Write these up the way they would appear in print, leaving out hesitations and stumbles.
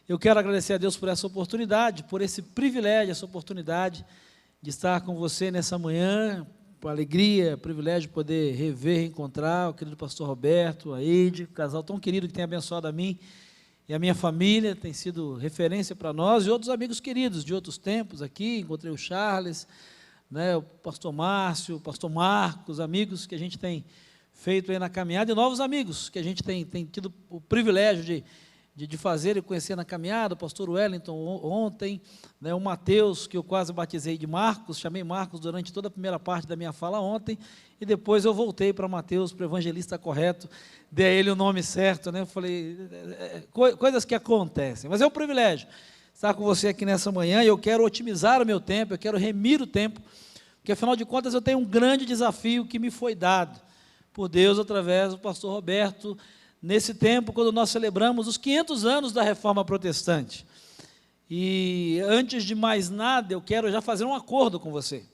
Eu quero agradecer a Deus por essa oportunidade, por esse privilégio, essa oportunidade de estar com você nessa manhã, com alegria, privilégio de poder rever, reencontrar o querido pastor Roberto, a Eide, um casal tão querido que tem abençoado a mim e a minha família, tem sido referência para nós, e outros amigos queridos de outros tempos aqui, encontrei o Charles, né, o pastor Márcio, o pastor Marcos, amigos que a gente tem feito aí na caminhada, e novos amigos que a gente tem tido o privilégio de fazer e conhecer na caminhada, o pastor Wellington ontem, né, o Mateus, que eu quase batizei de Marcos, chamei Marcos durante toda a primeira parte da minha fala ontem, e depois eu voltei para Mateus, para o evangelista correto, dei a ele o nome certo, né, eu falei, coisas que acontecem, mas é um privilégio estar com você aqui nessa manhã, e eu quero otimizar o meu tempo, eu quero remir o tempo, porque afinal de contas eu tenho um grande desafio que me foi dado por Deus através do pastor Roberto, nesse tempo, quando nós celebramos os 500 anos da Reforma Protestante. E, antes de mais nada, eu quero já fazer um acordo com você,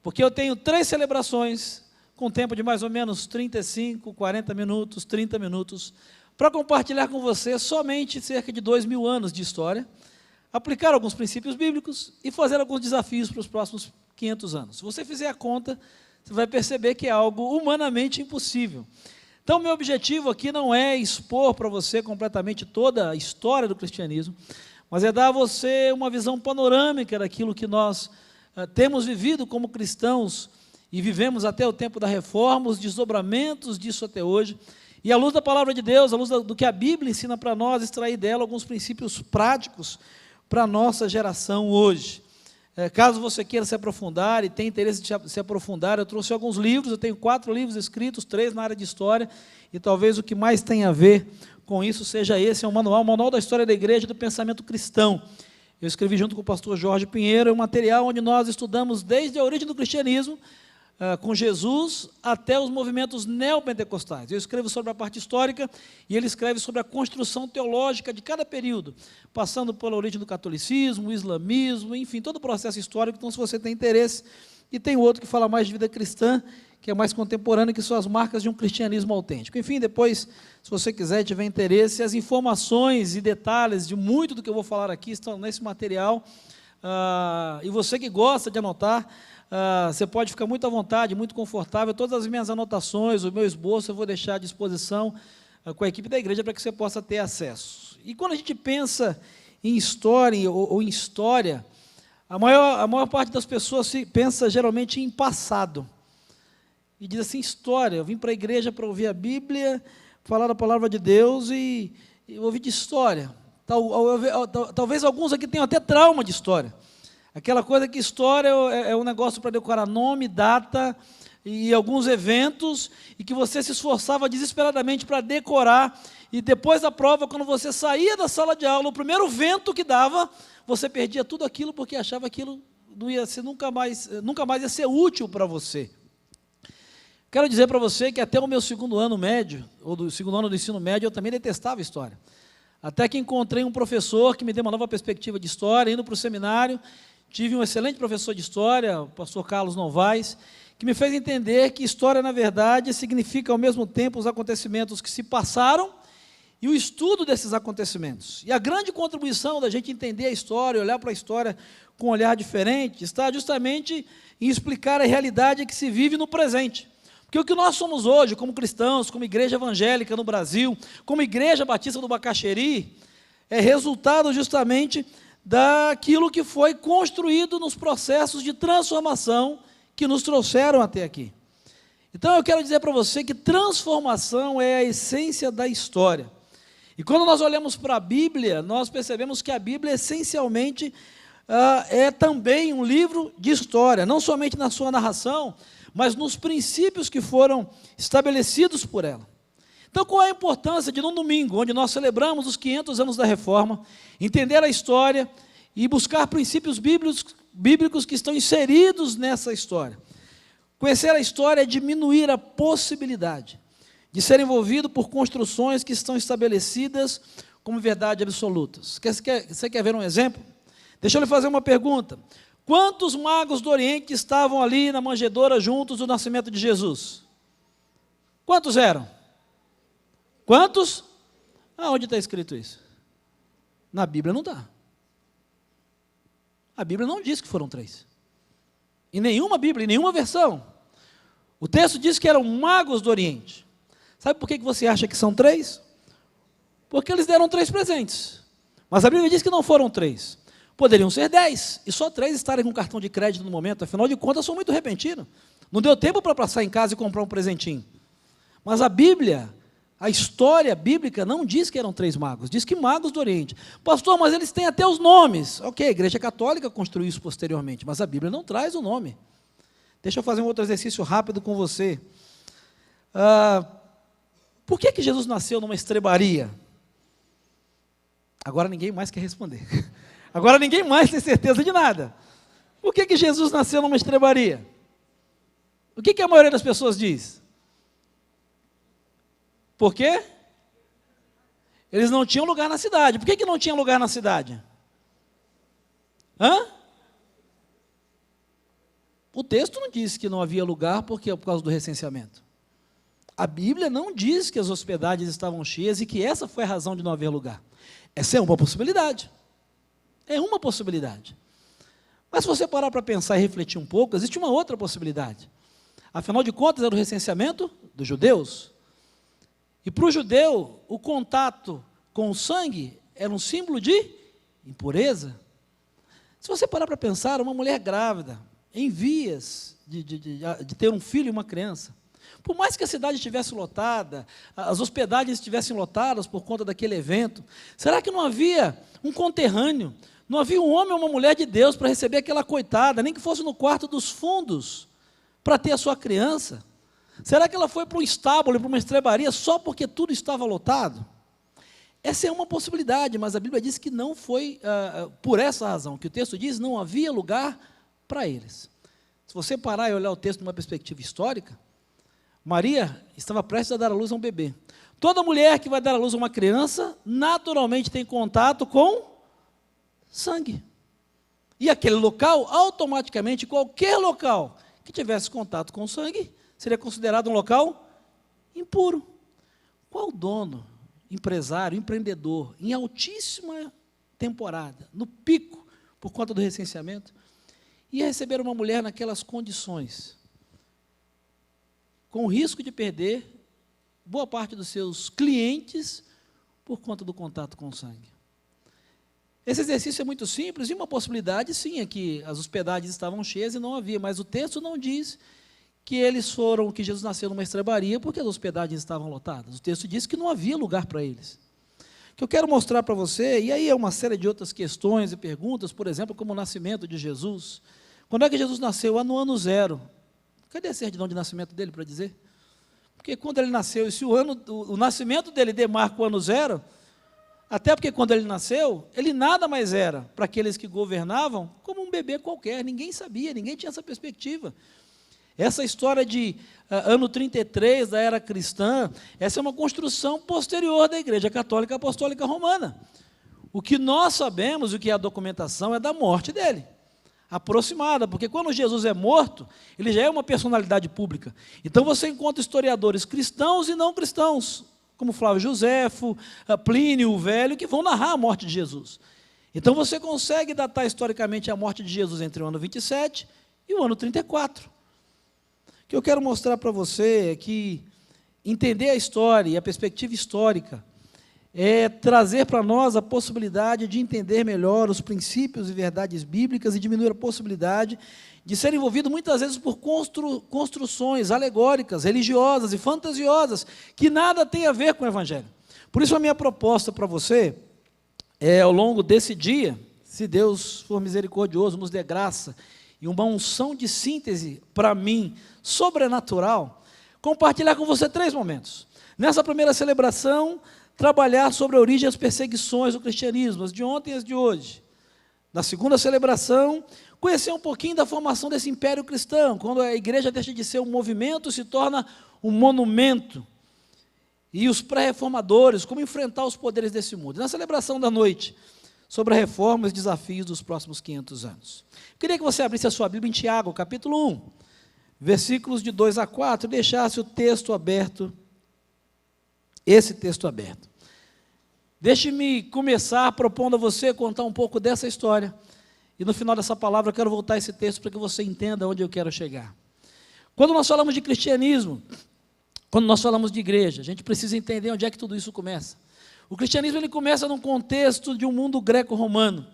porque eu tenho 3 celebrações, com tempo de mais ou menos 35, 40 minutos, 30 minutos, para compartilhar com você somente cerca de 2.000 anos de história, aplicar alguns princípios bíblicos e fazer alguns desafios para os próximos 500 anos. Se você fizer a conta, você vai perceber que é algo humanamente impossível. Então, meu objetivo aqui não é expor para você completamente toda a história do cristianismo, mas é dar a você uma visão panorâmica daquilo que nós temos vivido como cristãos e vivemos até o tempo da Reforma, os desdobramentos disso até hoje, e à luz da palavra de Deus, à luz do que a Bíblia ensina para nós, extrair dela alguns princípios práticos para a nossa geração hoje. Caso você queira se aprofundar e tenha interesse de se aprofundar, eu trouxe alguns livros, eu tenho 4 livros escritos, 3 na área de história, e talvez o que mais tenha a ver com isso seja esse, é um manual da história da igreja do pensamento cristão. Eu escrevi junto com o pastor Jorge Pinheiro, é um material onde nós estudamos desde a origem do cristianismo, com Jesus, até os movimentos neopentecostais. Eu escrevo sobre a parte histórica, e ele escreve sobre a construção teológica de cada período, passando pela origem do catolicismo, o islamismo, enfim, todo o processo histórico. Então, se você tem interesse, e tem outro que fala mais de vida cristã, que é mais contemporâneo, que são as marcas de um cristianismo autêntico. Enfim, depois, se você quiser, tiver interesse, as informações e detalhes de muito do que eu vou falar aqui estão nesse material, e você que gosta de anotar, você pode ficar muito à vontade, muito confortável. Todas as minhas anotações, o meu esboço, eu vou deixar à disposição com a equipe da igreja para que você possa ter acesso. E quando a gente pensa em história ou em história, a maior parte das pessoas pensa geralmente em passado. E diz assim, história, eu vim para a igreja para ouvir a Bíblia, falar da palavra de Deus e ouvir de história. Talvez alguns aqui tenham até trauma de história. Aquela coisa que história é um negócio para decorar nome, data e alguns eventos, e que você se esforçava desesperadamente para decorar, e depois da prova, quando você saía da sala de aula, o primeiro vento que dava, você perdia tudo aquilo, porque achava que aquilo não ia ser nunca mais ia ser útil para você. Quero dizer para você que até o meu 2º ano médio, ou do 2º ano do ensino médio, eu também detestava história. Até que encontrei um professor que me deu uma nova perspectiva de história, indo para o seminário. Tive um excelente professor de história, o pastor Carlos Novaes, que me fez entender que história, na verdade, significa ao mesmo tempo os acontecimentos que se passaram e o estudo desses acontecimentos. E a grande contribuição da gente entender a história, olhar para a história com um olhar diferente, está justamente em explicar a realidade que se vive no presente. Porque o que nós somos hoje, como cristãos, como igreja evangélica no Brasil, como igreja batista do Bacaxeri, é resultado justamente daquilo que foi construído nos processos de transformação que nos trouxeram até aqui. Então, eu quero dizer para você que transformação é a essência da história. E quando nós olhamos para a Bíblia, nós percebemos que a Bíblia, essencialmente, é também um livro de história, não somente na sua narração, mas nos princípios que foram estabelecidos por ela. Então, qual é a importância de, num domingo, onde nós celebramos os 500 anos da Reforma, entender a história e buscar princípios bíblicos que estão inseridos nessa história? Conhecer a história é diminuir a possibilidade de ser envolvido por construções que estão estabelecidas como verdade absolutas. Você quer ver um exemplo? Deixa eu lhe fazer uma pergunta. Quantos magos do Oriente estavam ali na manjedoura juntos do nascimento de Jesus? Quantos eram? Quantos? Onde está escrito isso? Na Bíblia não está. A Bíblia não diz que foram 3. Em nenhuma Bíblia, em nenhuma versão. O texto diz que eram magos do Oriente. Sabe por que você acha que são 3? Porque eles deram 3 presentes. Mas a Bíblia diz que não foram 3. Poderiam ser 10. E só 3 estarem com cartão de crédito no momento. Afinal de contas, são muito repentinos. Não deu tempo para passar em casa e comprar um presentinho. Mas a Bíblia, a história bíblica não diz que eram 3 magos. Diz que magos do Oriente. Pastor, mas eles têm até os nomes. Ok, a Igreja Católica construiu isso posteriormente. Mas a Bíblia não traz o nome. Deixa eu fazer um outro exercício rápido com você. Por que Jesus nasceu numa estrebaria? Agora ninguém mais quer responder. Agora ninguém mais tem certeza de nada. Por que Jesus nasceu numa estrebaria? O que a maioria das pessoas diz? Por quê? Eles não tinham lugar na cidade. Por que não tinha lugar na cidade? O texto não diz que não havia lugar por causa do recenseamento. A Bíblia não diz que as hospedagens estavam cheias e que essa foi a razão de não haver lugar. Essa é uma possibilidade. É uma possibilidade. Mas se você parar para pensar e refletir um pouco, existe uma outra possibilidade. Afinal de contas, era o recenseamento dos judeus. E para o judeu, o contato com o sangue era um símbolo de impureza. Se você parar para pensar, uma mulher grávida, em vias de ter um filho e uma criança, por mais que a cidade estivesse lotada, as hospedagens estivessem lotadas por conta daquele evento, será que não havia um conterrâneo, não havia um homem ou uma mulher de Deus para receber aquela coitada, nem que fosse no quarto dos fundos, para ter a sua criança? Será que ela foi para um estábulo, para uma estrebaria, só porque tudo estava lotado? Essa é uma possibilidade, mas a Bíblia diz que não foi por essa razão, que o texto diz, não havia lugar para eles. Se você parar e olhar o texto numa perspectiva histórica, Maria estava prestes a dar à luz a um bebê. Toda mulher que vai dar à luz a uma criança, naturalmente tem contato com sangue. E aquele local, automaticamente, qualquer local que tivesse contato com sangue, seria considerado um local impuro. Qual dono, empresário, empreendedor, em altíssima temporada, no pico, por conta do recenseamento, ia receber uma mulher naquelas condições, com o risco de perder boa parte dos seus clientes por conta do contato com o sangue? Esse exercício é muito simples, e uma possibilidade, sim, é que as hospedagens estavam cheias e não havia, mas o texto não diz que que Jesus nasceu numa estrebaria porque as hospedagens estavam lotadas. O texto diz que não havia lugar para eles. O que eu quero mostrar para você, e aí é uma série de outras questões e perguntas, por exemplo, como o nascimento de Jesus. Quando é que Jesus nasceu? No ano 0. Cadê a certidão de nascimento dele para dizer? Porque quando ele nasceu, e se o nascimento dele demarca o ano 0, até porque quando ele nasceu, ele nada mais era, para aqueles que governavam, como um bebê qualquer. Ninguém sabia, ninguém tinha essa perspectiva. Essa história de ano 33 da era cristã, essa é uma construção posterior da Igreja Católica Apostólica Romana. O que nós sabemos, o que é a documentação, é da morte dele, aproximada, porque quando Jesus é morto, ele já é uma personalidade pública. Então você encontra historiadores cristãos e não cristãos, como Flávio Joséfo, Plínio o Velho, que vão narrar a morte de Jesus. Então você consegue datar historicamente a morte de Jesus entre o ano 27 e o ano 34. O que eu quero mostrar para você é que entender a história e a perspectiva histórica é trazer para nós a possibilidade de entender melhor os princípios e verdades bíblicas e diminuir a possibilidade de ser envolvido muitas vezes por construções alegóricas, religiosas e fantasiosas, que nada tem a ver com o Evangelho. Por isso a minha proposta para você é, ao longo desse dia, se Deus for misericordioso, nos dê graça e uma unção de síntese para mim, sobrenatural, compartilhar com você 3 momentos. Nessa primeira celebração, trabalhar sobre a origem e as perseguições do cristianismo, as de ontem e as de hoje. Na segunda celebração, conhecer um pouquinho da formação desse império cristão, quando a igreja deixa de ser um movimento, se torna um monumento. E os pré-reformadores, como enfrentar os poderes desse mundo. Na celebração da noite, sobre a reforma e os desafios dos próximos 500 anos. Eu queria que você abrisse a sua Bíblia em Tiago, capítulo 1, versículos de 2 a 4, e deixasse o texto aberto, esse texto aberto. Deixe-me começar propondo a você contar um pouco dessa história. E no final dessa palavra eu quero voltar a esse texto para que você entenda onde eu quero chegar. Quando nós falamos de cristianismo, quando nós falamos de igreja, a gente precisa entender onde é que tudo isso começa. O cristianismo ele começa num contexto de um mundo greco-romano.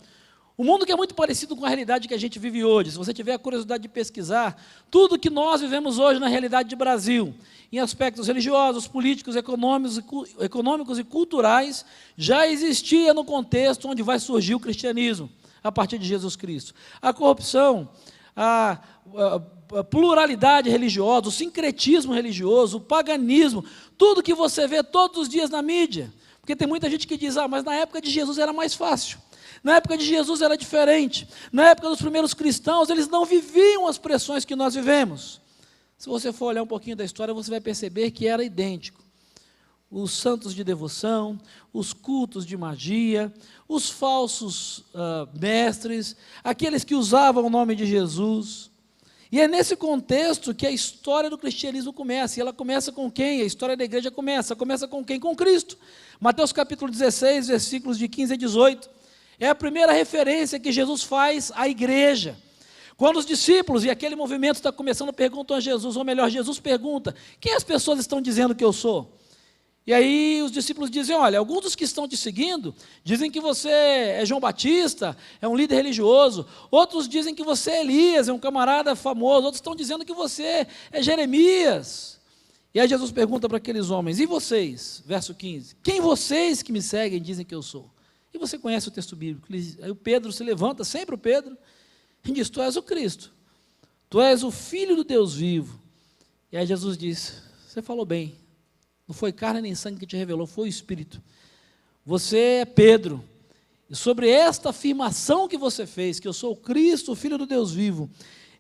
Um mundo que é muito parecido com a realidade que a gente vive hoje. Se você tiver a curiosidade de pesquisar, tudo que nós vivemos hoje na realidade de Brasil, em aspectos religiosos, políticos, econômicos e culturais, já existia no contexto onde vai surgir o cristianismo, a partir de Jesus Cristo. A corrupção, a pluralidade religiosa, o sincretismo religioso, o paganismo, tudo que você vê todos os dias na mídia. Porque tem muita gente que diz, mas na época de Jesus era mais fácil. Na época de Jesus era diferente. Na época dos primeiros cristãos, eles não viviam as pressões que nós vivemos. Se você for olhar um pouquinho da história, você vai perceber que era idêntico. Os santos de devoção, os cultos de magia, os falsos mestres, aqueles que usavam o nome de Jesus. E é nesse contexto que a história do cristianismo começa. E ela começa com quem? A história da igreja começa. Começa com quem? Com Cristo. Mateus capítulo 16, versículos de 15 a 18. É a primeira referência que Jesus faz à igreja. Quando os discípulos, e aquele movimento está começando, perguntam a Jesus, ou melhor, Jesus pergunta, quem as pessoas estão dizendo que eu sou? E aí os discípulos dizem, olha, alguns dos que estão te seguindo, dizem que você é João Batista, é um líder religioso, outros dizem que você é Elias, é um camarada famoso, outros estão dizendo que você é Jeremias. E aí Jesus pergunta para aqueles homens, e vocês? Verso 15, quem vocês que me seguem dizem que eu sou? E você conhece o texto bíblico. Aí o Pedro se levanta, sempre o Pedro, e diz, tu és o Cristo, tu és o Filho do Deus vivo. E aí Jesus diz, você falou bem, não foi carne nem sangue que te revelou, foi o Espírito. Você é Pedro, e sobre esta afirmação que você fez, que eu sou o Cristo, o Filho do Deus vivo,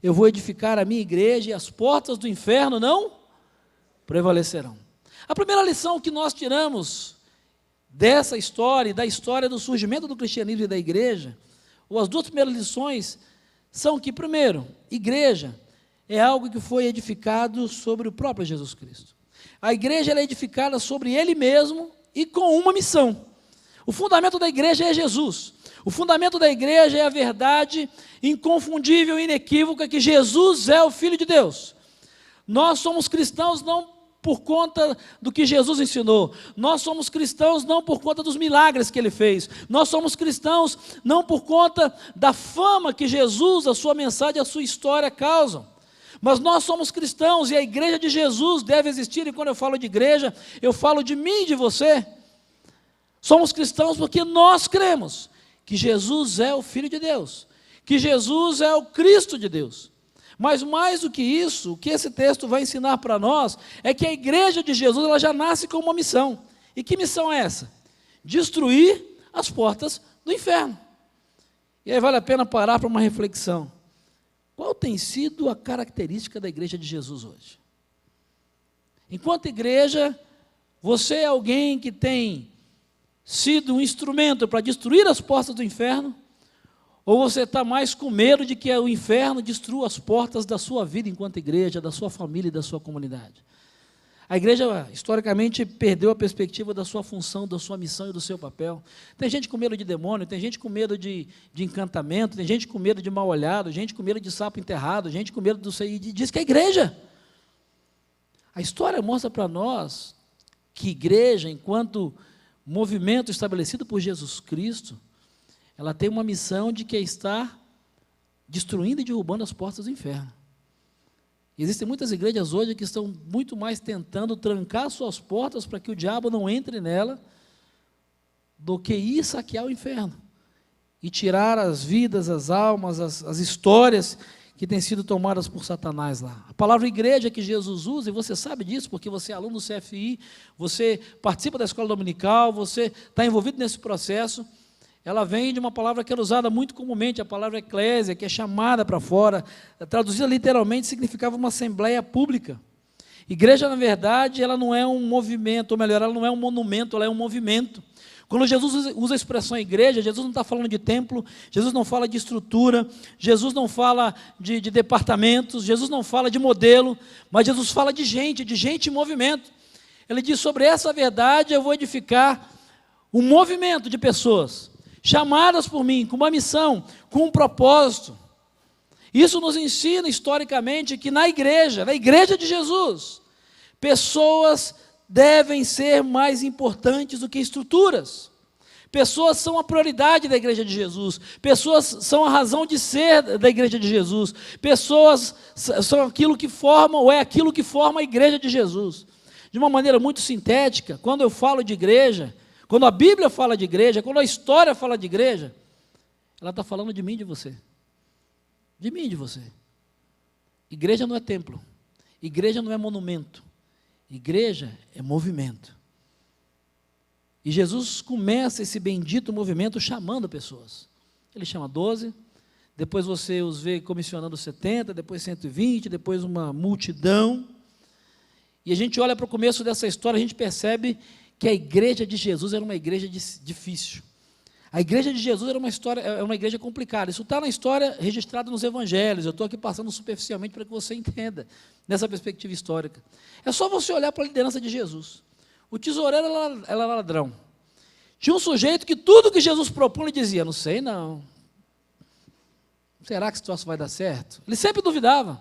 eu vou edificar a minha igreja e as portas do inferno não prevalecerão. A primeira lição que nós tiramos dessa história, e da história do surgimento do cristianismo e da igreja, ou as duas primeiras lições, são que, primeiro, igreja é algo que foi edificado sobre o próprio Jesus Cristo. A igreja ela é edificada sobre Ele mesmo e com uma missão. O fundamento da igreja é Jesus. O fundamento da igreja é a verdade inconfundível e inequívoca que Jesus é o Filho de Deus. Nós somos cristãos não por conta do que Jesus ensinou. Nós somos cristãos não por conta dos milagres que Ele fez. Nós somos cristãos não por conta da fama que Jesus, a sua mensagem, a sua história causam. Mas nós somos cristãos e a igreja de Jesus deve existir. E quando eu falo de igreja, eu falo de mim e de você. Somos cristãos porque nós cremos que Jesus é o Filho de Deus, que Jesus é o Cristo de Deus. Mas mais do que isso, o que esse texto vai ensinar para nós é que a igreja de Jesus ela já nasce com uma missão. E que missão é essa? Destruir as portas do inferno. E aí vale a pena parar para uma reflexão. Qual tem sido a característica da igreja de Jesus hoje? Enquanto igreja, você é alguém que tem sido um instrumento para destruir as portas do inferno? Ou você está mais com medo de que o inferno destrua as portas da sua vida enquanto igreja, da sua família e da sua comunidade? A igreja, historicamente, perdeu a perspectiva da sua função, da sua missão e do seu papel. Tem gente com medo de demônio, tem gente com medo de encantamento, tem gente com medo de mal olhado, gente com medo de sapo enterrado, gente com medo e diz que é igreja. A história mostra para nós que igreja, enquanto movimento estabelecido por Jesus Cristo, ela tem uma missão de que está destruindo e derrubando as portas do inferno. E existem muitas igrejas hoje que estão muito mais tentando trancar suas portas para que o diabo não entre nela, do que ir saquear o inferno e tirar as vidas, as almas, as histórias que têm sido tomadas por Satanás lá. A palavra igreja que Jesus usa, e você sabe disso, porque você é aluno do CFI, você participa da escola dominical, você está envolvido nesse processo. Ela vem de uma palavra que era usada muito comumente, a palavra eclésia, que é chamada para fora, traduzida literalmente, significava uma assembleia pública. Igreja, na verdade, ela não é um movimento, ou melhor, ela não é um monumento, ela é um movimento. Quando Jesus usa a expressão igreja, Jesus não está falando de templo, Jesus não fala de estrutura, Jesus não fala de departamentos, Jesus não fala de modelo, mas Jesus fala de gente em movimento. Ele diz, sobre essa verdade eu vou edificar um movimento de pessoas chamadas por mim, com uma missão, com um propósito. Isso nos ensina historicamente que na igreja de Jesus, pessoas devem ser mais importantes do que estruturas. Pessoas são a prioridade da igreja de Jesus. Pessoas são a razão de ser da igreja de Jesus. Pessoas são aquilo que formam, ou é aquilo que forma a igreja de Jesus. De uma maneira muito sintética, quando eu falo de igreja, quando a Bíblia fala de igreja, quando a história fala de igreja, ela está falando de mim e de você. De mim e de você. Igreja não é templo. Igreja não é monumento. Igreja é movimento. E Jesus começa esse bendito movimento chamando pessoas. Ele chama 12, depois você os vê comissionando 70, depois 120, depois uma multidão. E a gente olha para o começo dessa história, a gente percebe que a igreja de Jesus era uma igreja difícil. A igreja de Jesus era uma igreja complicada. Isso está na história registrada nos evangelhos. Eu estou aqui passando superficialmente para que você entenda, nessa perspectiva histórica. É só você olhar para a liderança de Jesus. O tesoureiro era ladrão. Tinha um sujeito que tudo que Jesus propunha, ele dizia, não sei não. Será que esse troço vai dar certo? Ele sempre duvidava.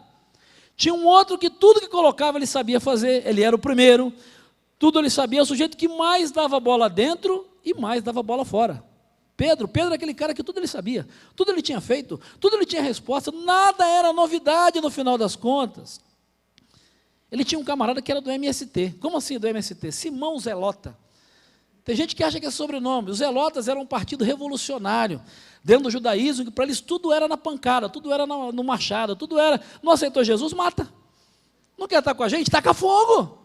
Tinha um outro que tudo que colocava ele sabia fazer, ele era o primeiro, tudo ele sabia, é o sujeito que mais dava bola dentro e mais dava bola fora. Pedro era aquele cara que tudo ele sabia, tudo ele tinha feito, tudo ele tinha resposta, nada era novidade no final das contas. Ele tinha um camarada que era do MST. Como assim do MST? Simão Zelota. Tem gente que acha que é sobrenome. Os Zelotas eram um partido revolucionário dentro do judaísmo, que para eles tudo era na pancada, tudo era no machado, tudo era, não aceitou Jesus, mata. Não quer estar com a gente? Taca fogo.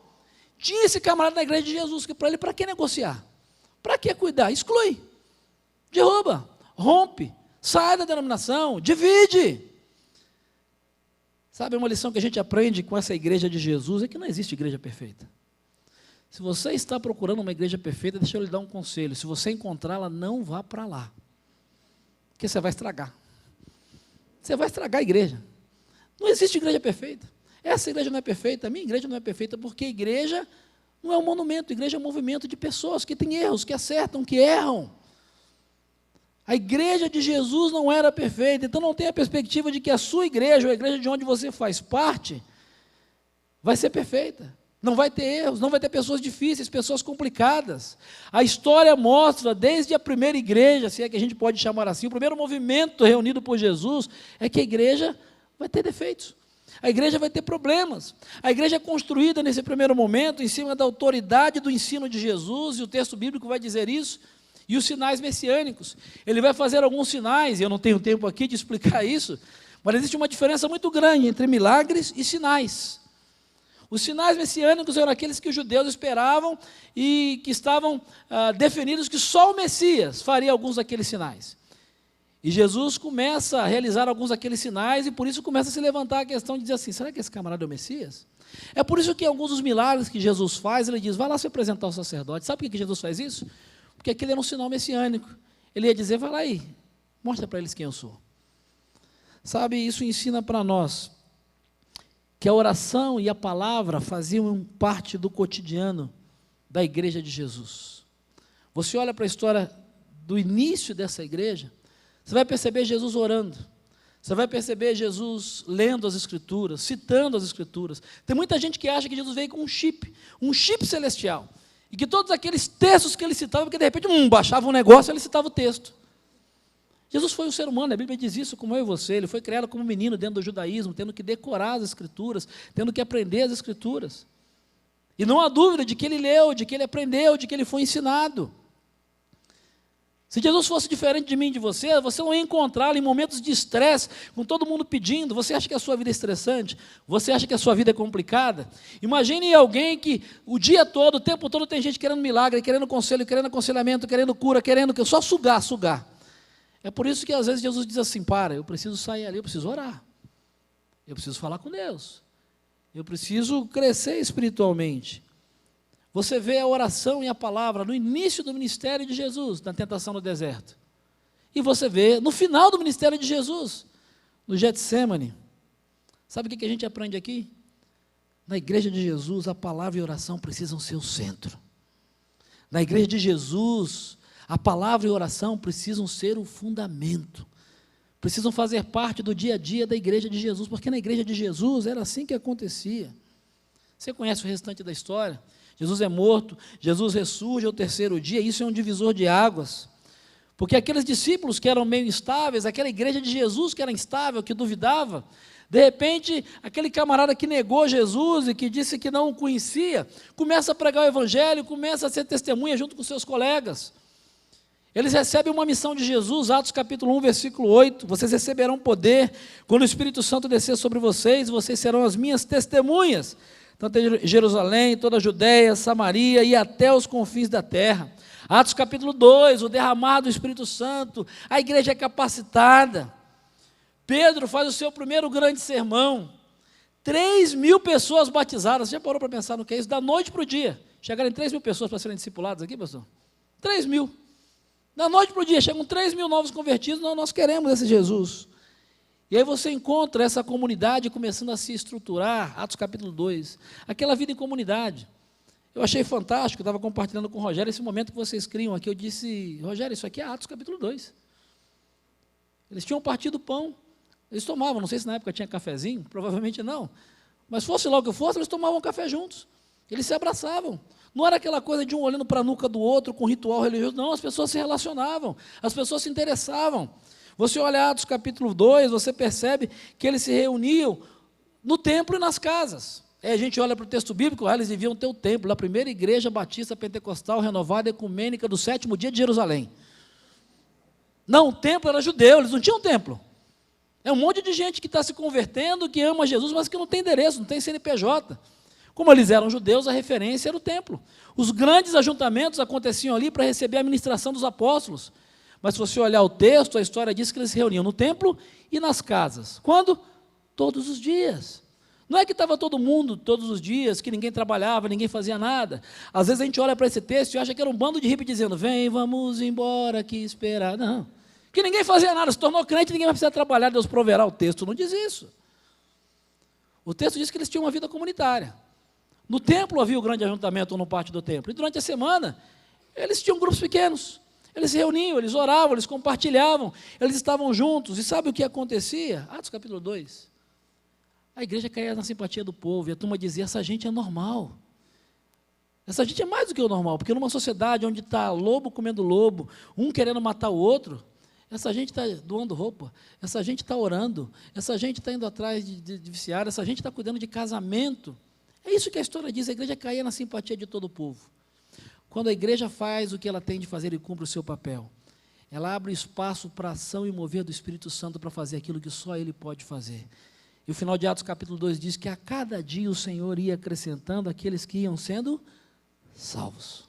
Tinha esse camarada na igreja de Jesus, que para ele, para que negociar? Para que cuidar? Exclui. Derruba, rompe, sai da denominação, divide. Sabe, uma lição que a gente aprende com essa igreja de Jesus é que não existe igreja perfeita. Se você está procurando uma igreja perfeita, deixa eu lhe dar um conselho. Se você encontrá-la, não vá para lá. Porque você vai estragar. Você vai estragar a igreja. Não existe igreja perfeita. Essa igreja não é perfeita, a minha igreja não é perfeita, porque a igreja não é um monumento, a igreja é um movimento de pessoas que têm erros, que acertam, que erram. A igreja de Jesus não era perfeita, então não tem a perspectiva de que a sua igreja, ou a igreja de onde você faz parte, vai ser perfeita. Não vai ter erros, não vai ter pessoas difíceis, pessoas complicadas. A história mostra, desde a primeira igreja, se é que a gente pode chamar assim, o primeiro movimento reunido por Jesus, é que a igreja vai ter defeitos. A igreja vai ter problemas. A igreja é construída nesse primeiro momento em cima da autoridade do ensino de Jesus, e o texto bíblico vai dizer isso, e os sinais messiânicos. Ele vai fazer alguns sinais, e eu não tenho tempo aqui de explicar isso, mas existe uma diferença muito grande entre milagres e sinais. Os sinais messiânicos eram aqueles que os judeus esperavam e que estavam definidos que só o Messias faria alguns daqueles sinais. E Jesus começa a realizar alguns daqueles sinais e por isso começa a se levantar a questão de dizer assim, será que esse camarada é o Messias? É por isso que alguns dos milagres que Jesus faz, ele diz, vai lá se apresentar ao sacerdote. Sabe por que Jesus faz isso? Porque aquele era um sinal messiânico. Ele ia dizer, vai lá aí, mostra para eles quem eu sou. Sabe, isso ensina para nós que a oração e a palavra faziam parte do cotidiano da igreja de Jesus. Você olha para a história do início dessa igreja, você vai perceber Jesus orando, você vai perceber Jesus lendo as Escrituras, citando as Escrituras. Tem muita gente que acha que Jesus veio com um chip celestial, e que todos aqueles textos que ele citava, porque de repente baixava um negócio e ele citava o texto. Jesus foi um ser humano, a Bíblia diz isso, como eu e você, ele foi criado como menino dentro do judaísmo, tendo que decorar as Escrituras, tendo que aprender as Escrituras. E não há dúvida de que ele leu, de que ele aprendeu, de que ele foi ensinado. Se Jesus fosse diferente de mim e de você, você não ia encontrá-lo em momentos de estresse, com todo mundo pedindo. Você acha que a sua vida é estressante? Você acha que a sua vida é complicada? Imagine alguém que o dia todo, o tempo todo tem gente querendo milagre, querendo conselho, querendo aconselhamento, querendo cura, querendo só sugar. É por isso que às vezes Jesus diz assim, eu preciso sair ali, eu preciso orar. Eu preciso falar com Deus. Eu preciso crescer espiritualmente. Você vê a oração e a palavra no início do ministério de Jesus, na tentação no deserto. E você vê no final do ministério de Jesus, no Getsêmani. Sabe o que a gente aprende aqui? Na igreja de Jesus, a palavra e a oração precisam ser o centro. Na igreja de Jesus, A palavra e a oração precisam ser o fundamento, precisam fazer parte do dia a dia da igreja de Jesus, porque na igreja de Jesus era assim que acontecia. Você conhece o restante da história? Jesus é morto, Jesus ressurge ao terceiro dia, isso é um divisor de águas, porque aqueles discípulos que eram meio instáveis, aquela igreja de Jesus que era instável, que duvidava, de repente, aquele camarada que negou Jesus e que disse que não o conhecia, começa a pregar o evangelho, começa a ser testemunha junto com seus colegas. Eles recebem uma missão de Jesus, Atos capítulo 1, versículo 8, vocês receberão poder quando o Espírito Santo descer sobre vocês, vocês serão as minhas testemunhas, tanto em Jerusalém, toda a Judéia, Samaria e até os confins da terra. Atos capítulo 2, o derramar do Espírito Santo, a igreja é capacitada. Pedro faz o seu primeiro grande sermão, 3.000 pessoas batizadas. Você já parou para pensar no que é isso? Da noite para o dia, chegaram 3.000 pessoas para serem discipuladas aqui, pastor? 3.000. Da noite para o dia, chegam 3.000 novos convertidos, nós queremos esse Jesus. E aí você encontra essa comunidade começando a se estruturar, Atos capítulo 2, aquela vida em comunidade. Eu achei fantástico, eu estava compartilhando com o Rogério, esse momento que vocês criam aqui, eu disse, Rogério, isso aqui é Atos capítulo 2. Eles tinham partido o pão, eles tomavam, não sei se na época tinha cafezinho, provavelmente não, mas fosse lá o que fosse, eles tomavam café juntos, eles se abraçavam. Não era aquela coisa de um olhando para a nuca do outro com ritual religioso, não, as pessoas se relacionavam, as pessoas se interessavam. Você olha Atos capítulo 2, você percebe que eles se reuniam no templo e nas casas. Aí a gente olha para o texto bíblico, eles deviam ter o templo, a primeira igreja batista pentecostal renovada ecumênica do 7º dia de Jerusalém. Não, o templo era judeu, eles não tinham templo. É um monte de gente que está se convertendo, que ama Jesus, mas que não tem endereço, não tem CNPJ. Como eles eram judeus, a referência era o templo. Os grandes ajuntamentos aconteciam ali para receber a ministração dos apóstolos. Mas se você olhar o texto, a história diz que eles se reuniam no templo e nas casas. Quando? Todos os dias. Não é que estava todo mundo todos os dias, que ninguém trabalhava, ninguém fazia nada. Às vezes a gente olha para esse texto e acha que era um bando de hippie dizendo, vem, vamos embora, que esperar. Não, que ninguém fazia nada, se tornou crente, ninguém vai precisar trabalhar, Deus proverá. O texto não diz isso. O texto diz que eles tinham uma vida comunitária. No templo havia o grande ajuntamento no pátio do templo. E durante a semana, eles tinham grupos pequenos. Eles se reuniam, eles oravam, eles compartilhavam, eles estavam juntos. E sabe o que acontecia? Atos capítulo 2. A igreja caía na simpatia do povo, e a turma dizia, essa gente é normal. Essa gente é mais do que o normal, porque numa sociedade onde está lobo comendo lobo, um querendo matar o outro, essa gente está doando roupa, essa gente está orando, essa gente está indo atrás de viciário, essa gente está cuidando de casamento. É isso que a história diz, a igreja caía na simpatia de todo o povo. Quando a igreja faz o que ela tem de fazer e cumpre o seu papel, ela abre espaço para a ação e mover do Espírito Santo para fazer aquilo que só Ele pode fazer. E o final de Atos capítulo 2 diz que a cada dia o Senhor ia acrescentando aqueles que iam sendo salvos.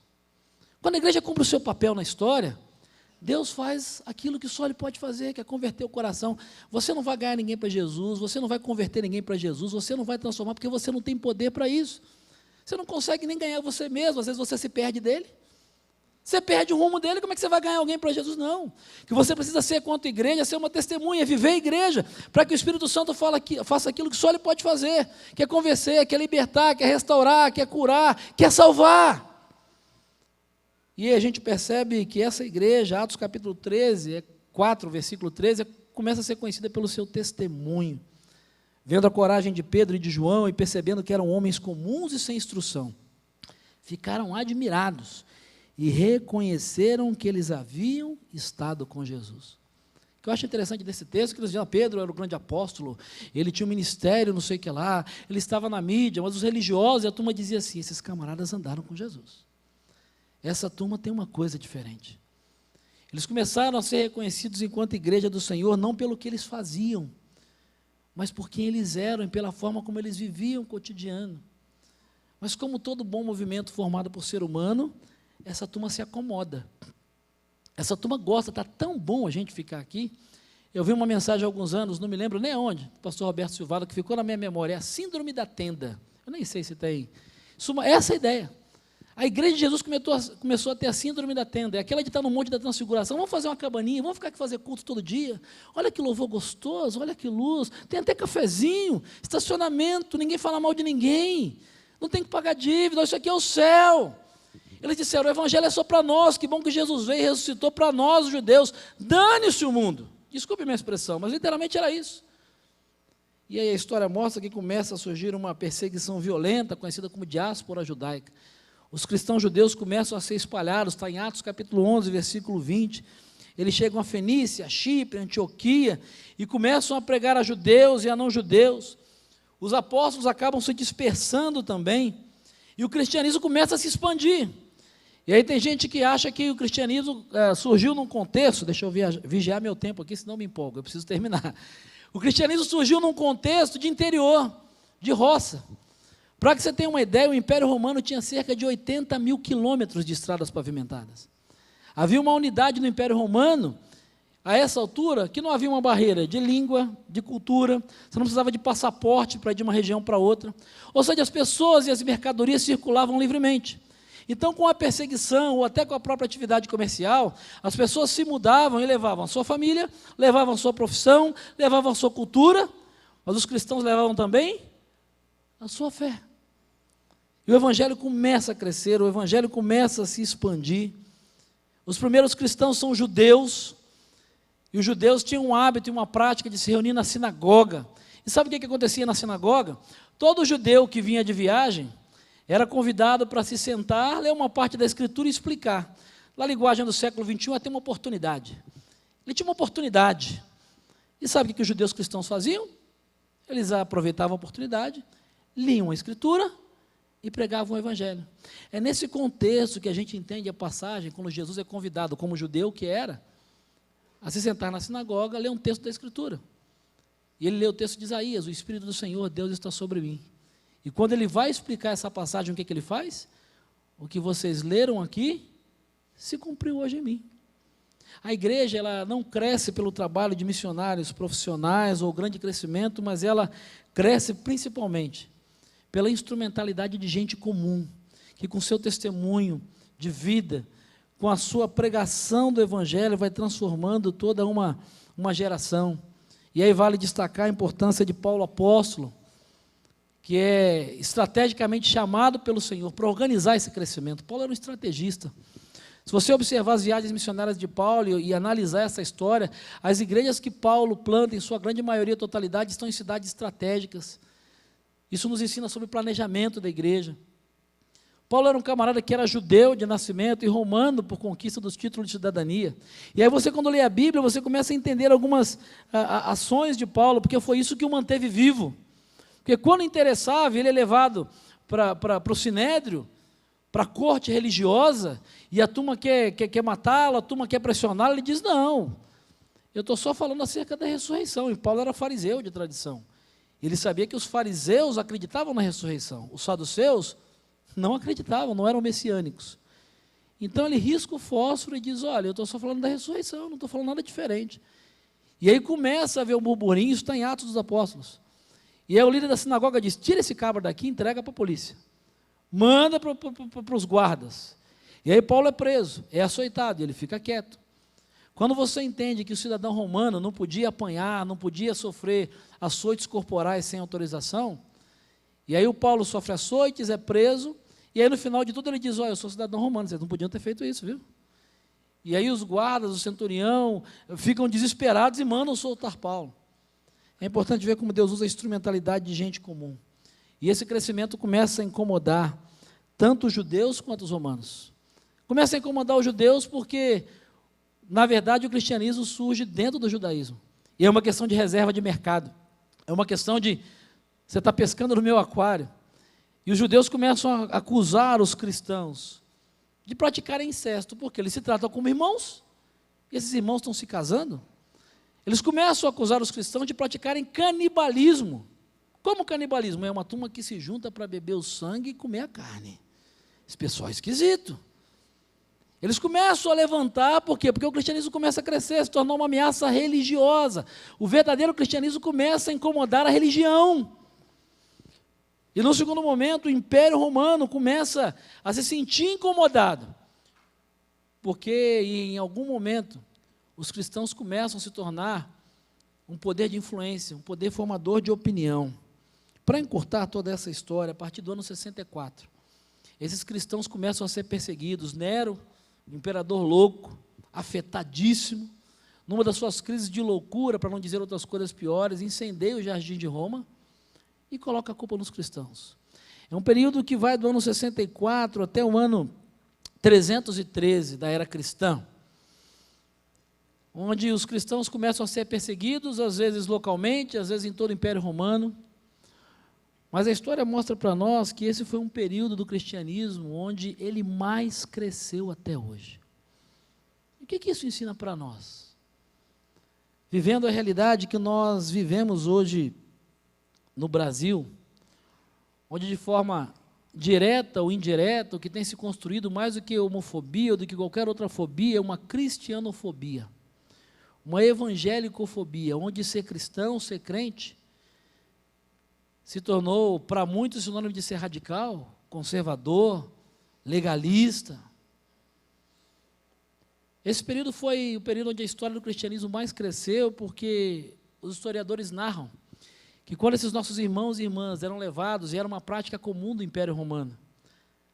Quando a igreja cumpre o seu papel na história, Deus faz aquilo que só Ele pode fazer, que é converter o coração. Você não vai ganhar ninguém para Jesus, você não vai converter ninguém para Jesus, você não vai transformar, porque você não tem poder para isso. Você não consegue nem ganhar você mesmo, às vezes você se perde dele. Você perde o rumo dele, como é que você vai ganhar alguém para Jesus? Não. O que você precisa ser quanto igreja, ser uma testemunha, viver a igreja, para que o Espírito Santo faça aquilo que só Ele pode fazer, que é convencer, que é libertar, que é restaurar, que é curar, que é salvar. E aí a gente percebe que essa igreja, Atos capítulo 13, 4, versículo 13, começa a ser conhecida pelo seu testemunho. Vendo a coragem de Pedro e de João e percebendo que eram homens comuns e sem instrução, ficaram admirados e reconheceram que eles haviam estado com Jesus. O que eu acho interessante desse texto, que eles diziam, Pedro era o grande apóstolo, ele tinha um ministério, não sei o que lá, ele estava na mídia, mas os religiosos, e a turma dizia assim, esses camaradas andaram com Jesus. Essa turma tem uma coisa diferente. Eles começaram a ser reconhecidos enquanto igreja do Senhor, não pelo que eles faziam, mas por quem eles eram e pela forma como eles viviam o cotidiano. Mas como todo bom movimento formado por ser humano, essa turma se acomoda. Essa turma gosta, está tão bom a gente ficar aqui. Eu vi uma mensagem há alguns anos, não me lembro nem onde, do pastor Roberto Silvado, que ficou na minha memória, é a síndrome da tenda. Eu nem sei se tem. Essa é a ideia. A igreja de Jesus começou a ter a síndrome da tenda, é aquela de estar no Monte da Transfiguração, vamos fazer uma cabaninha, vamos ficar aqui fazer culto todo dia, olha que louvor gostoso, olha que luz, tem até cafezinho, estacionamento, ninguém fala mal de ninguém, não tem que pagar dívida, isso aqui é o céu. Eles disseram, o evangelho é só para nós, que bom que Jesus veio e ressuscitou para nós, os judeus, dane-se o mundo. Desculpe minha expressão, mas literalmente era isso. E aí a história mostra que começa a surgir uma perseguição violenta, conhecida como diáspora judaica. Os cristãos judeus começam a ser espalhados, está em Atos capítulo 11, versículo 20. Eles chegam a Fenícia, a Chipre, a Antioquia, e começam a pregar a judeus e a não judeus. Os apóstolos acabam se dispersando também, e o cristianismo começa a se expandir. E aí tem gente que acha que o cristianismo surgiu num contexto, deixa eu vigiar meu tempo aqui, senão me empolgo, eu preciso terminar. O cristianismo surgiu num contexto de interior, de roça. Para que você tenha uma ideia, o Império Romano tinha cerca de 80 mil quilômetros de estradas pavimentadas. Havia uma unidade no Império Romano, a essa altura, que não havia uma barreira de língua, de cultura, você não precisava de passaporte para ir de uma região para outra. Ou seja, as pessoas e as mercadorias circulavam livremente. Então, com a perseguição, ou até com a própria atividade comercial, as pessoas se mudavam e levavam a sua família, levavam a sua profissão, levavam a sua cultura, mas os cristãos levavam também a sua fé. E o evangelho começa a crescer, o evangelho começa a se expandir. Os primeiros cristãos são judeus, e os judeus tinham um hábito e uma prática de se reunir na sinagoga. E sabe o que acontecia na sinagoga? Todo judeu que vinha de viagem era convidado para se sentar, ler uma parte da Escritura e explicar. Na linguagem do século XXI, até uma oportunidade. Ele tinha uma oportunidade. E sabe o que os judeus cristãos faziam? Eles aproveitavam a oportunidade, liam a Escritura e pregavam o Evangelho. É nesse contexto que a gente entende a passagem, quando Jesus é convidado, como judeu que era, a se sentar na sinagoga, ler um texto da Escritura. E ele lê o texto de Isaías, o Espírito do Senhor, Deus está sobre mim. E quando ele vai explicar essa passagem, o que ele faz? O que vocês leram aqui, se cumpriu hoje em mim. A igreja, ela não cresce pelo trabalho de missionários profissionais ou grande crescimento, mas ela cresce principalmente pela instrumentalidade de gente comum, que com seu testemunho de vida, com a sua pregação do Evangelho, vai transformando toda uma geração. E aí vale destacar a importância de Paulo apóstolo, que é estrategicamente chamado pelo Senhor para organizar esse crescimento. Paulo era um estrategista. Se você observar as viagens missionárias de Paulo e analisar essa história, as igrejas que Paulo planta, em sua grande maioria, totalidade, estão em cidades estratégicas. Isso nos ensina sobre o planejamento da igreja. Paulo era um camarada que era judeu de nascimento e romano por conquista dos títulos de cidadania. E aí você, quando lê a Bíblia, você começa a entender algumas ações de Paulo, porque foi isso que o manteve vivo. Porque quando interessava, ele é levado para o sinédrio, para a corte religiosa, e a turma quer matá-lo, a turma quer pressioná-lo, ele diz, não, eu estou só falando acerca da ressurreição. E Paulo era fariseu de tradição. Ele sabia que os fariseus acreditavam na ressurreição, os saduceus não acreditavam, não eram messiânicos. Então ele risca o fósforo e diz, olha, eu estou só falando da ressurreição, não estou falando nada diferente. E aí começa a ver o burburinho, isso está em Atos dos Apóstolos. E aí o líder da sinagoga diz, tira esse cabra daqui e entrega para a polícia. Manda para os guardas. E aí Paulo é preso, é açoitado, e ele fica quieto. Quando você entende que o cidadão romano não podia apanhar, não podia sofrer açoites corporais sem autorização, e aí o Paulo sofre açoites, é preso, e aí no final de tudo ele diz, olha, eu sou cidadão romano, vocês não podiam ter feito isso, viu? E aí os guardas, o centurião, ficam desesperados e mandam soltar Paulo. É importante ver como Deus usa a instrumentalidade de gente comum. E esse crescimento começa a incomodar tanto os judeus quanto os romanos. Começa a incomodar os judeus porque, na verdade, o cristianismo surge dentro do judaísmo. E é uma questão de reserva de mercado. É uma questão de, você está pescando no meu aquário. E os judeus começam a acusar os cristãos de praticarem incesto, porque eles se tratam como irmãos, e esses irmãos estão se casando. Eles começam a acusar os cristãos de praticarem canibalismo. Como canibalismo? É uma turma que se junta para beber o sangue e comer a carne. Esse pessoal é esquisito. Eles começam a levantar, por quê? Porque o cristianismo começa a crescer, se tornar uma ameaça religiosa. O verdadeiro cristianismo começa a incomodar a religião. E no segundo momento, o Império Romano começa a se sentir incomodado. Porque em algum momento, os cristãos começam a se tornar um poder de influência, um poder formador de opinião. Para encurtar toda essa história, a partir do ano 64, esses cristãos começam a ser perseguidos. Nero, um imperador louco, afetadíssimo, numa das suas crises de loucura, para não dizer outras coisas piores, incendeia o jardim de Roma e coloca a culpa nos cristãos. É um período que vai do ano 64 até o ano 313 da era cristã, onde os cristãos começam a ser perseguidos, às vezes localmente, às vezes em todo o Império Romano. Mas a história mostra para nós que esse foi um período do cristianismo onde ele mais cresceu até hoje. E o que isso ensina para nós? Vivendo a realidade que nós vivemos hoje no Brasil, onde de forma direta ou indireta, o que tem se construído mais do que homofobia ou do que qualquer outra fobia, é uma cristianofobia, uma evangelicofobia, onde ser cristão, ser crente, se tornou, para muitos, sinônimo de ser radical, conservador, legalista. Esse período foi o período onde a história do cristianismo mais cresceu, porque os historiadores narram que quando esses nossos irmãos e irmãs eram levados, e era uma prática comum do Império Romano,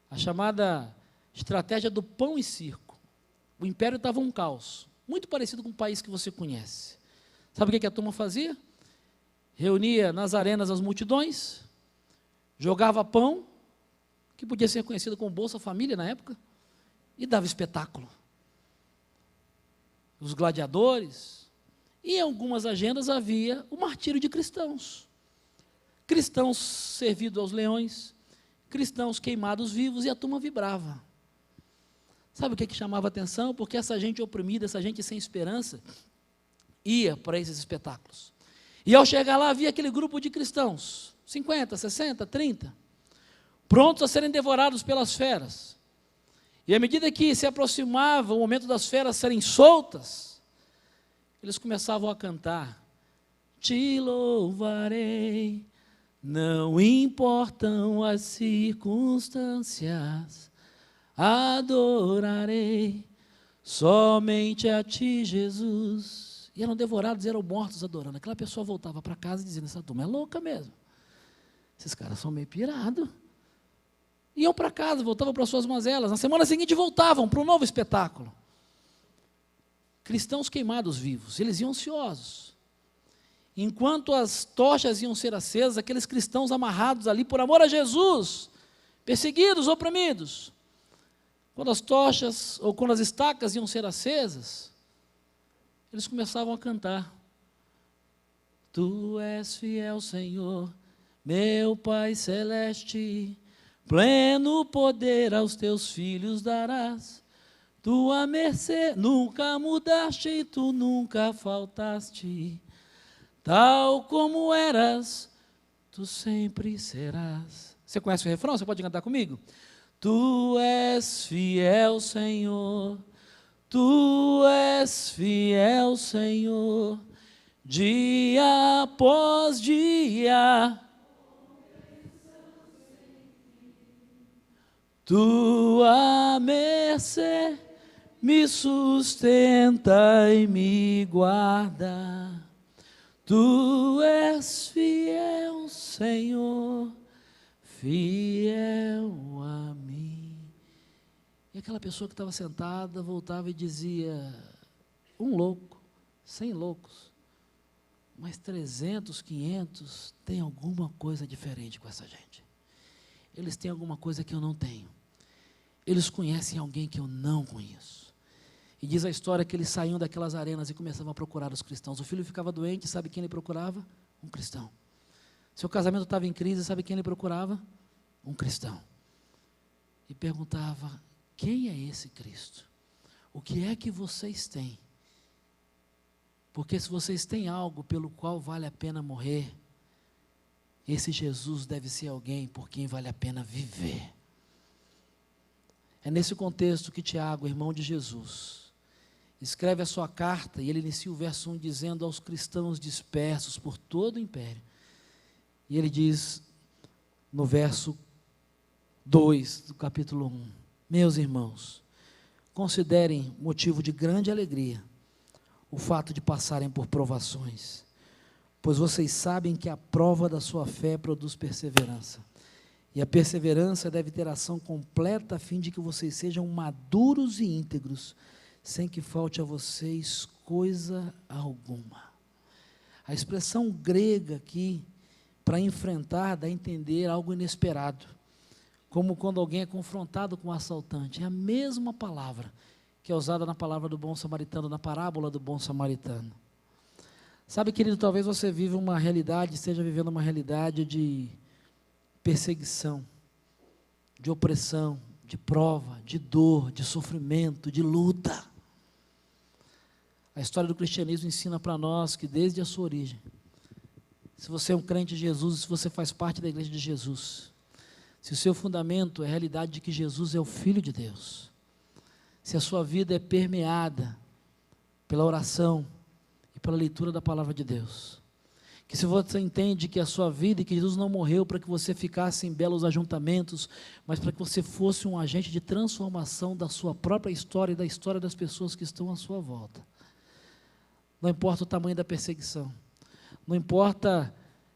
a chamada estratégia do pão e circo. O império estava um caos, muito parecido com o país que você conhece. Sabe o que a turma fazia? Reunia nas arenas as multidões, jogava pão, que podia ser conhecido como Bolsa Família na época, e dava espetáculo. Os gladiadores, e em algumas agendas havia o martírio de cristãos. Cristãos servidos aos leões, cristãos queimados vivos, e a turma vibrava. Sabe o que chamava atenção? Porque essa gente oprimida, essa gente sem esperança, ia para esses espetáculos. E ao chegar lá, havia aquele grupo de cristãos, 50, 60, 30, prontos a serem devorados pelas feras. E à medida que se aproximava o momento das feras serem soltas, eles começavam a cantar: te louvarei, não importam as circunstâncias, adorarei somente a ti, Jesus. E eram devorados, eram mortos adorando. Aquela pessoa voltava para casa dizendo: essa turma é louca mesmo, esses caras são meio pirados. Iam para casa, voltavam para suas mazelas. Na semana seguinte voltavam para um novo espetáculo. Cristãos queimados vivos, eles iam ansiosos. Enquanto as tochas iam ser acesas, aqueles cristãos amarrados ali por amor a Jesus, perseguidos, oprimidos. Quando as tochas ou quando as estacas iam ser acesas, eles começavam a cantar: tu és fiel, Senhor, meu Pai celeste, pleno poder aos teus filhos darás, tua mercê nunca mudaste e tu nunca faltaste, tal como eras, tu sempre serás. Você conhece o refrão? Você pode cantar comigo? Tu és fiel, Senhor, tu és fiel, Senhor, dia após dia. Tua mercê me sustenta e me guarda. Tu és fiel, Senhor, fiel a mim. E aquela pessoa que estava sentada voltava e dizia: um louco, 100 loucos, mas 300, 500, tem alguma coisa diferente com essa gente. Eles têm alguma coisa que eu não tenho. Eles conhecem alguém que eu não conheço. E diz a história que eles saíam daquelas arenas e começavam a procurar os cristãos. O filho ficava doente, sabe quem ele procurava? Um cristão. Seu casamento estava em crise, sabe quem ele procurava? Um cristão. E perguntava: quem é esse Cristo? O que é que vocês têm? Porque se vocês têm algo pelo qual vale a pena morrer, esse Jesus deve ser alguém por quem vale a pena viver. É nesse contexto que Tiago, irmão de Jesus, escreve a sua carta, e ele inicia o verso 1 dizendo aos cristãos dispersos por todo o império. E ele diz no verso 2 do capítulo 1: meus irmãos, considerem motivo de grande alegria o fato de passarem por provações, pois vocês sabem que a prova da sua fé produz perseverança. E a perseverança deve ter ação completa, a fim de que vocês sejam maduros e íntegros, sem que falte a vocês coisa alguma. A expressão grega aqui, para enfrentar, dá a entender algo inesperado, como quando alguém é confrontado com um assaltante. É a mesma palavra que é usada na palavra do bom samaritano, na parábola do bom samaritano. Sabe, querido, talvez você vive uma realidade, esteja vivendo uma realidade de perseguição, de opressão, de prova, de dor, de sofrimento, de luta. A história do cristianismo ensina para nós que desde a sua origem, se você é um crente de Jesus, se você faz parte da igreja de Jesus, se o seu fundamento é a realidade de que Jesus é o Filho de Deus, se a sua vida é permeada pela oração e pela leitura da palavra de Deus, que se você entende que a sua vida e que Jesus não morreu para que você ficasse em belos ajuntamentos, mas para que você fosse um agente de transformação da sua própria história e da história das pessoas que estão à sua volta. Não importa o tamanho da perseguição, não importa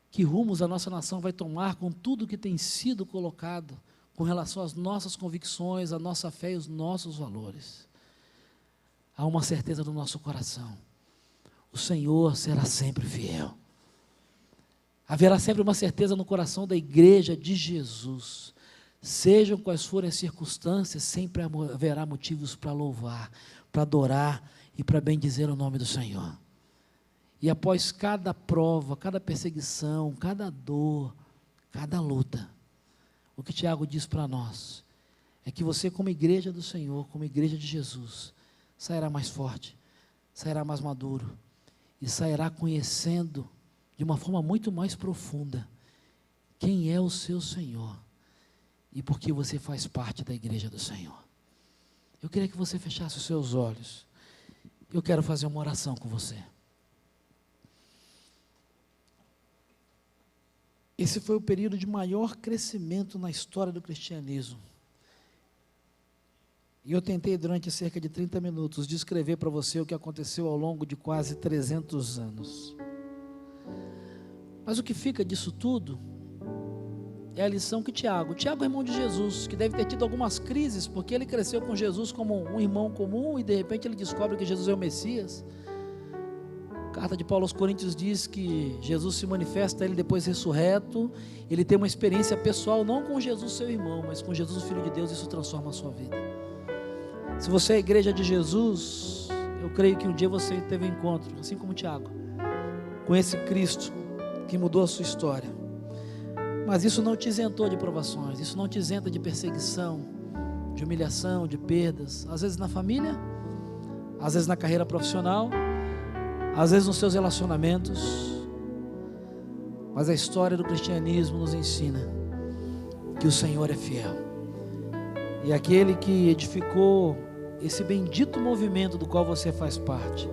que rumos a nossa nação vai tomar com tudo que tem sido colocado com relação às nossas convicções, a nossa fé e os nossos valores. Há uma certeza no nosso coração: o Senhor será sempre fiel. Haverá sempre uma certeza no coração da igreja de Jesus. Sejam quais forem as circunstâncias, sempre haverá motivos para louvar, para adorar e para bendizer o nome do Senhor. E após cada prova, cada perseguição, cada dor, cada luta, o que Tiago diz para nós é que você, como igreja do Senhor, como igreja de Jesus, sairá mais forte, sairá mais maduro e sairá conhecendo de uma forma muito mais profunda quem é o seu Senhor e por que você faz parte da igreja do Senhor. Eu queria que você fechasse os seus olhos. Eu quero fazer uma oração com você. Esse foi o período de maior crescimento na história do cristianismo. E eu tentei, durante cerca de 30 minutos, descrever para você o que aconteceu ao longo de quase 300 anos. Mas o que fica disso tudo é a lição que Tiago é irmão de Jesus, que deve ter tido algumas crises, porque ele cresceu com Jesus como um irmão comum, e de repente ele descobre que Jesus é o Messias. A carta de Paulo aos Coríntios diz que Jesus se manifesta a ele depois ressurreto, ele tem uma experiência pessoal, não com Jesus seu irmão, mas com Jesus o Filho de Deus, e isso transforma a sua vida. Se você é a igreja de Jesus, eu creio que um dia você teve um encontro, assim como Tiago, com esse Cristo que mudou a sua história. Mas isso não te isentou de provações, isso não te isenta de perseguição, de humilhação, de perdas, às vezes na família, às vezes na carreira profissional, às vezes nos seus relacionamentos. Mas a história do cristianismo nos ensina que o Senhor é fiel, e aquele que edificou esse bendito movimento do qual você faz parte,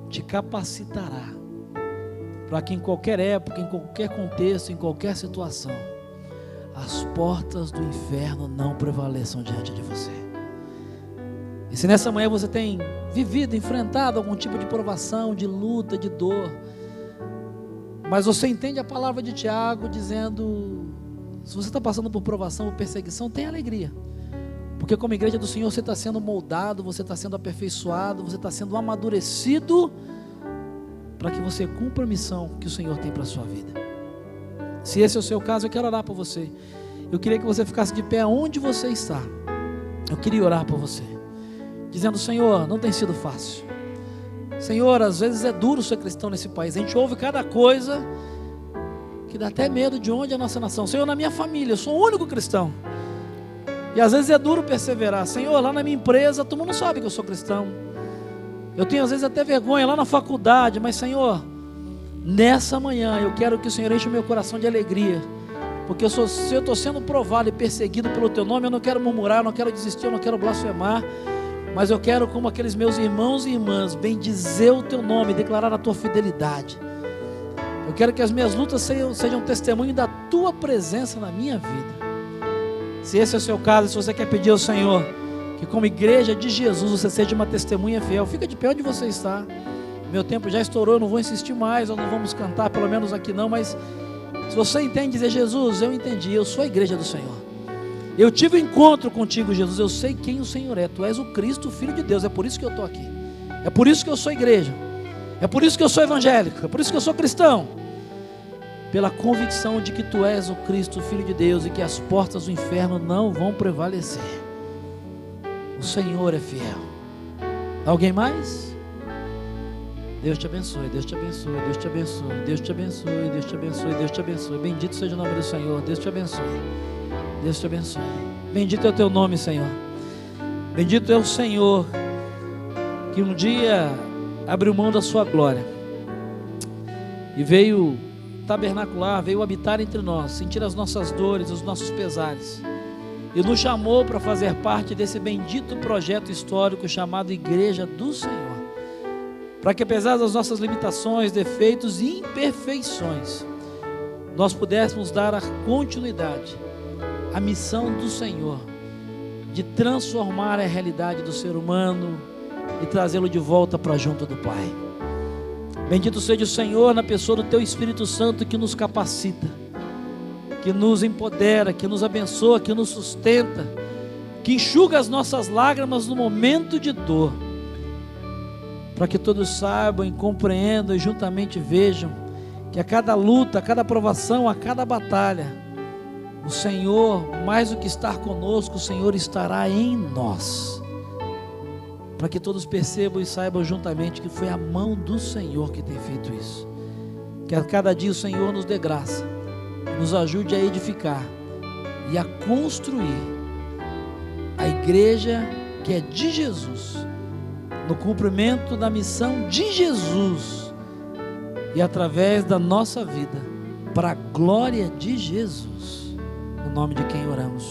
te capacitará para que em qualquer época, em qualquer contexto, em qualquer situação, as portas do inferno não prevaleçam diante de você. E se nessa manhã você tem vivido, enfrentado algum tipo de provação, de luta, de dor, mas você entende a palavra de Tiago dizendo: se você está passando por provação ou perseguição, tenha alegria, porque como igreja do Senhor você está sendo moldado, você está sendo aperfeiçoado, você está sendo amadurecido, para que você cumpra a missão que o Senhor tem para a sua vida. Se esse é o seu caso, eu quero orar por você. Eu queria que você ficasse de pé onde você está. Eu queria orar por você, dizendo: Senhor, não tem sido fácil. Senhor, às vezes é duro ser cristão nesse país. A gente ouve cada coisa que dá até medo de onde é a nossa nação. Senhor, na minha família, eu sou o único cristão, e às vezes é duro perseverar. Senhor, lá na minha empresa, todo mundo sabe que eu sou cristão. Eu tenho às vezes até vergonha lá na faculdade, mas Senhor, nessa manhã eu quero que o Senhor enche o meu coração de alegria, porque se eu estou sendo provado e perseguido pelo Teu nome, eu não quero murmurar, eu não quero desistir, eu não quero blasfemar, mas eu quero, como aqueles meus irmãos e irmãs, bendizer o Teu nome, declarar a Tua fidelidade. Eu quero que as minhas lutas sejam testemunho da Tua presença na minha vida. Se esse é o seu caso, se você quer pedir ao Senhor que como igreja de Jesus você seja uma testemunha fiel, fica de pé onde você está. Meu tempo já estourou, eu não vou insistir mais, nós não vamos cantar, pelo menos aqui não, mas Se você entende, dizer: Jesus, eu entendi, eu sou a igreja do Senhor. Eu tive um encontro contigo, Jesus, eu sei quem o Senhor é. Tu és o Cristo, o Filho de Deus, é por isso que eu estou aqui. É por isso que eu sou igreja. É por isso que eu sou evangélico. É por isso que eu sou cristão. Pela convicção de que tu és o Cristo, o Filho de Deus, e que as portas do inferno não vão prevalecer. O Senhor é fiel. Alguém mais? Deus te abençoe, Deus te abençoe, Deus te abençoe, Deus te abençoe, Deus te abençoe, Deus te abençoe. Bendito seja o nome do Senhor. Deus te abençoe. Deus te abençoe. Bendito é o teu nome, Senhor. Bendito é o Senhor que um dia abriu mão da sua glória e veio tabernacular, veio habitar entre nós, sentir as nossas dores, os nossos pesares, e nos chamou para fazer parte desse bendito projeto histórico chamado Igreja do Senhor, para que, apesar das nossas limitações, defeitos e imperfeições, nós pudéssemos dar a continuidade à missão do Senhor de transformar a realidade do ser humano e trazê-lo de volta para junto do Pai. Bendito seja o Senhor na pessoa do Teu Espírito Santo, que nos capacita, que nos empodera, que nos abençoa, que nos sustenta, que enxuga as nossas lágrimas no momento de dor, para que todos saibam e compreendam e juntamente vejam que a cada luta, a cada provação, a cada batalha, o Senhor, mais do que estar conosco, o Senhor estará em nós, para que todos percebam e saibam juntamente que foi a mão do Senhor que tem feito isso. Que a cada dia o Senhor nos dê graça, nos ajude a edificar e a construir a igreja que é de Jesus, no cumprimento da missão de Jesus e através da nossa vida, para a glória de Jesus, no nome de quem oramos.